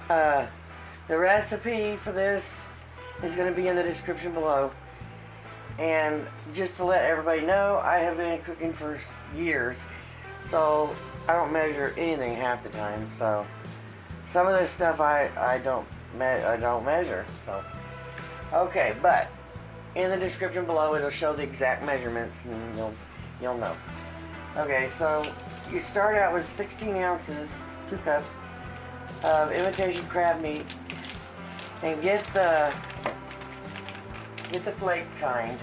The recipe for this is going to be in the description below. And just to let everybody know, I have been cooking for years, so I don't measure anything half the time. So some of this stuff I don't measure. So okay, but in the description below it'll show the exact measurements, and you'll know. Okay, so you start out with 16 ounces, 2 cups of imitation crab meat, and get the flake kind.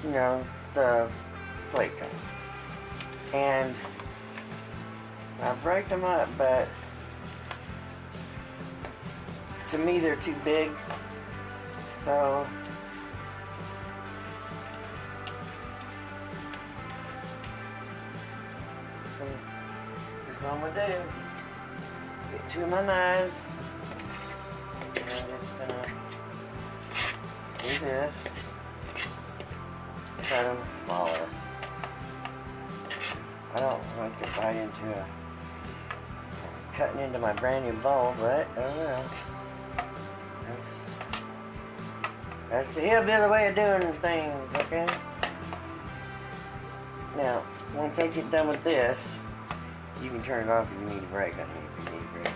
You know, the flake kind. And I break them up, but to me they're too big. So here's what I'm gonna do. Get 2 of my knives. And I'm just gonna do this. Cut them smaller. I don't like to bite into cutting into my brand new bowl, but oh well. That's the hillbilly way of doing things, okay? Now, once I get done with this, you can turn it off if you need a break. I think if you need a break.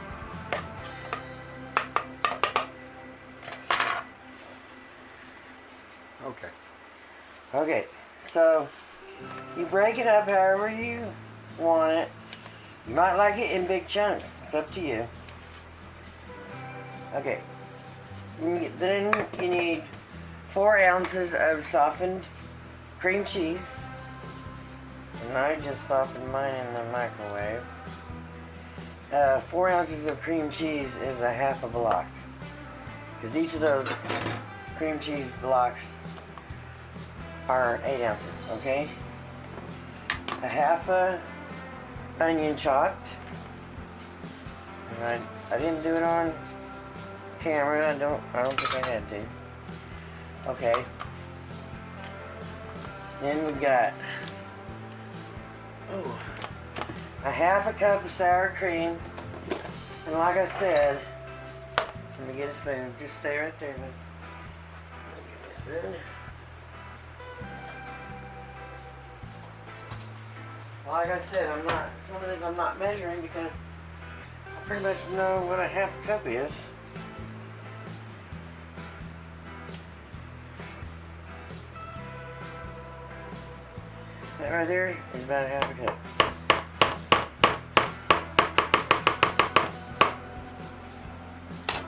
Okay. Okay, so you break it up however you want it. You might like it in big chunks. It's up to you. Okay. Then you need 4 ounces of softened cream cheese. And I just softened mine in the microwave. 4 ounces of cream cheese is a half a block. Because each of those cream cheese blocks are 8 ounces, okay? A half a onion chopped. And I didn't do it on camera. I don't think I had to. Okay. Then we've got a half a cup of sour cream. And like I said, let me get a spoon. Just stay right there, man. Let me get a spoon. Like I said, some of this I'm not measuring because I pretty much know what a half a cup is. That right there is about a half a cup.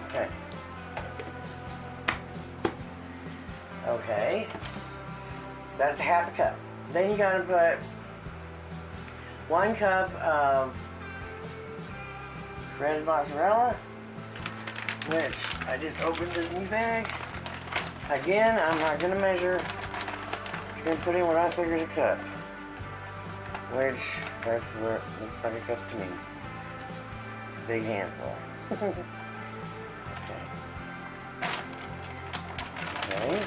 Okay. Okay. That's a half a cup. Then you gotta put 1 cup of shredded mozzarella, which I just opened this new bag. Again, I'm not going to measure. I'm going to put in what I figure is a cup, which that's what looks like a cup to me. Big handful. Okay. Okay.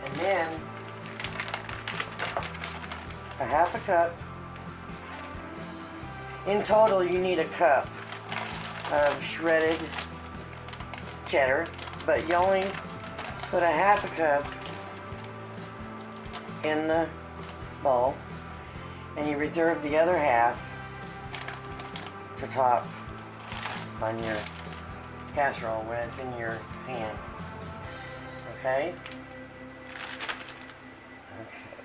And then a half a cup. In total, you need a cup of shredded cheddar, but you only put a half a cup in the bowl, and you reserve the other half to top on your casserole when it's in your hand. Okay? Okay.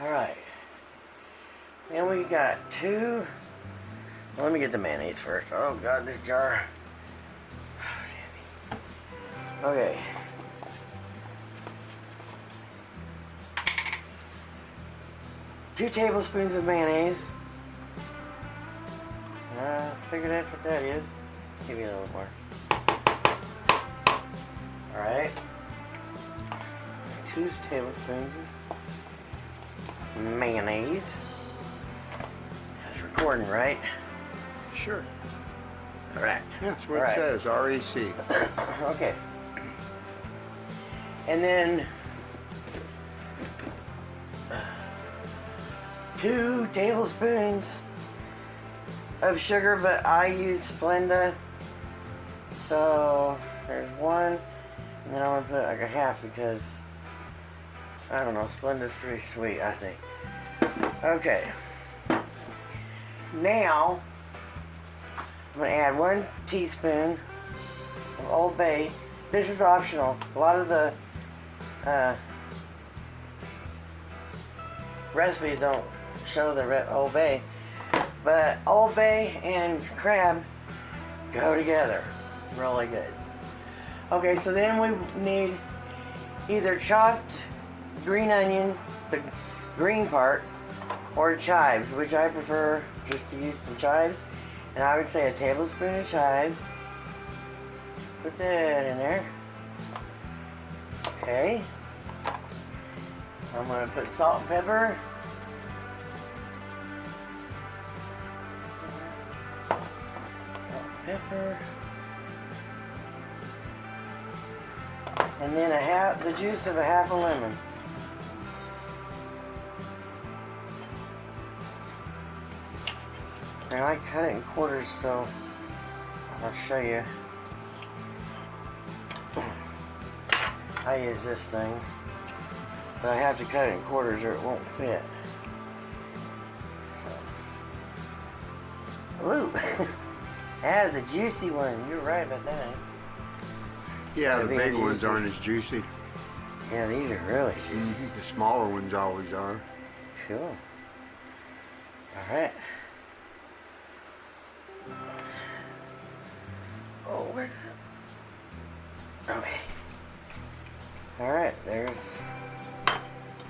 Alright. Then we got 2. Well, let me get the mayonnaise first. Oh god, this jar. Oh, it's heavy. Okay. Two tablespoons of mayonnaise. I figure that's what that is. Give you a little more. Alright. 2 tablespoons of mayonnaise. That's recording, right? Sure. Alright. Yeah, that's what it says, REC. Okay. And then 2 tablespoons of sugar, but I use Splenda. So there's one, and then I'm gonna put like a half because I don't know, Splenda's pretty sweet, I think. Okay. Now I'm gonna add 1 teaspoon of Old Bay. This is optional. A lot of the recipes don't show the Old Bay, but Old Bay and crab go together really good. Okay, so then we need either chopped green onion, the green part, or chives, which I prefer just to use some chives. And I would say a tablespoon of chives. Put that in there. Okay. I'm going to put salt and pepper. Salt and pepper. And then the juice of a half a lemon. And I cut it in quarters, so I'll show you. I use this thing, but I have to cut it in quarters or it won't fit. Ooh, that's a juicy one. You're right about that. Yeah, the big ones aren't as juicy. Yeah, these are really juicy. The smaller ones always are. Cool. All right. Oh, where's it? Okay. All right, there's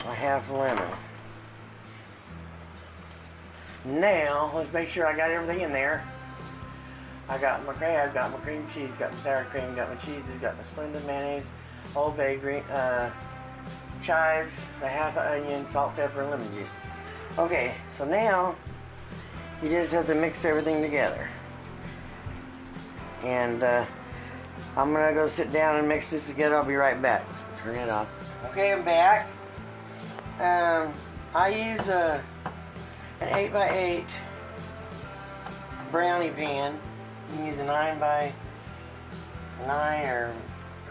my half lemon. Now, let's make sure I got everything in there. I got my crab, got my cream cheese, got my sour cream, got my cheeses, got my Splenda mayonnaise, Old Bay green, chives, a half an onion, salt, pepper, and lemon juice. Okay, so now you just have to mix everything together. And I'm gonna go sit down and mix this together. I'll be right back. Turn it off. Okay, I'm back. I use an 8x8 brownie pan. You can use a 9x9 or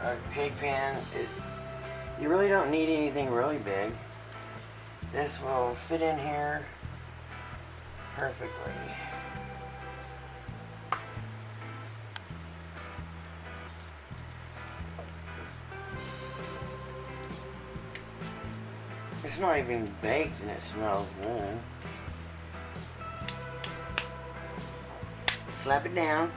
a cake pan. You really don't need anything really big. This will fit in here perfectly. It's not even baked and it smells good. Slap it down.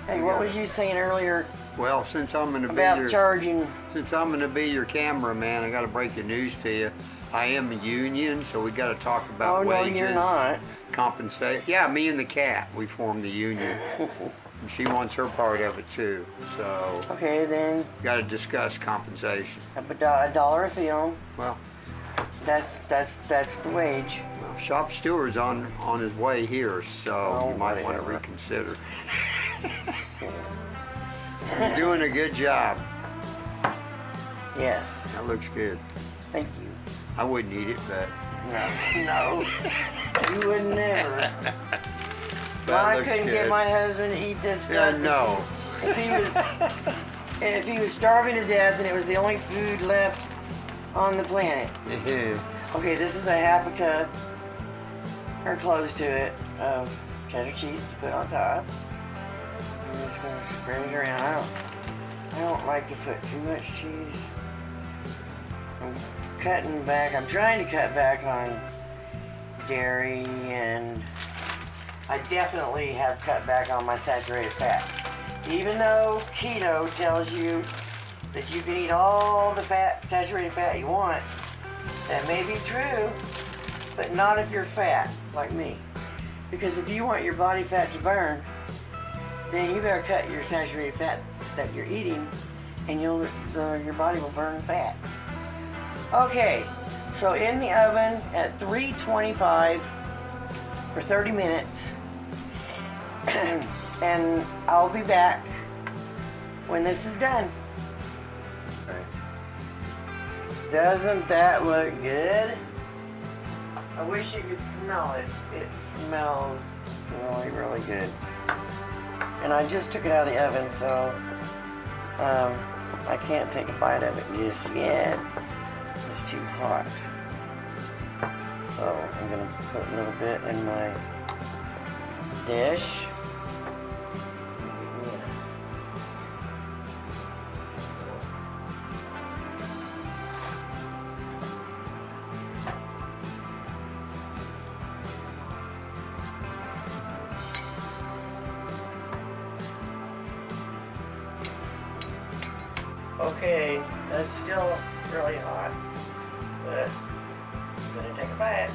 Hey, what was you saying earlier? Well, since I'm gonna about charging. Since I'm gonna be your cameraman, I gotta break the news to you. I am a union, so we gotta talk about wages. Oh no, you're not. Compensate. Yeah, me and the cat, we formed the union. And she wants her part of it too. So. Okay, then. Got to discuss compensation. $1 a film. Well. That's the wage. Well, shop steward's on his way here, so you might want to whatever. reconsider. You're doing a good job. Yes. That looks good. Thank you. I wouldn't eat it, but. No. You would never. I couldn't get my husband to eat this stuff. No. If he was starving to death and it was the only food left on the planet. Okay, this is a half a cup or close to it of cheddar cheese to put on top. I'm just gonna spread it around. I don't like to put too much cheese. I'm cutting back. I'm trying to cut back on dairy, and I definitely have cut back on my saturated fat. Even though keto tells you that you can eat all the saturated fat you want, that may be true, but not if you're fat, like me. Because if you want your body fat to burn, then you better cut your saturated fats that you're eating, and your body will burn fat. Okay, so in the oven at 325 for 30 minutes, and I'll be back when this is done. Doesn't that look good? I wish you could smell it. It smells really, really good. And I just took it out of the oven, so I can't take a bite of it just yet. It's too hot. So I'm gonna put a little bit in my dish. Okay, that's still really hot, but I'm gonna take a bite.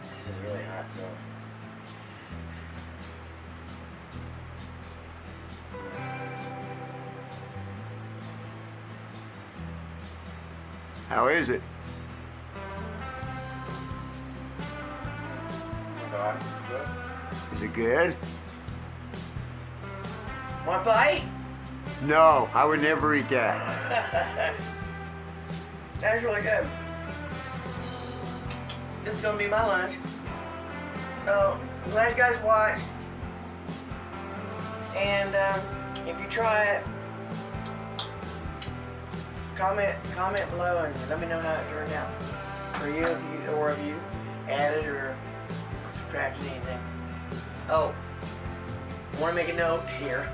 This is really hot, so. How is it? Is it good? Want a bite? No, I would never eat that. That's really good. This is gonna be my lunch. So, I'm glad you guys watched. And if you try it, comment below and let me know how it turned out for you, if you added or subtracted anything. Oh, I want to make a note here.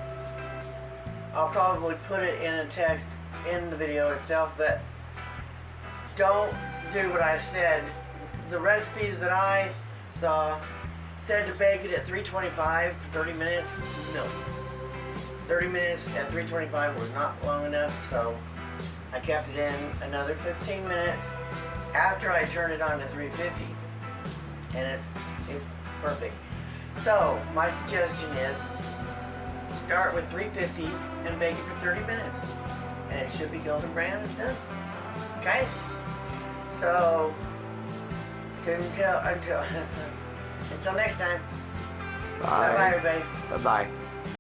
I'll probably put it in a text in the video itself, but don't do what I said. The recipes that I saw said to bake it at 325 for 30 minutes. No. 30 minutes at 325 was not long enough, so I kept it in another 15 minutes after I turned it on to 350. And it's perfect. So, my suggestion is start with 350 and bake it for 30 minutes. And it should be golden brown and done. Okay? So, until next time. Bye. Bye-bye, everybody. Bye-bye.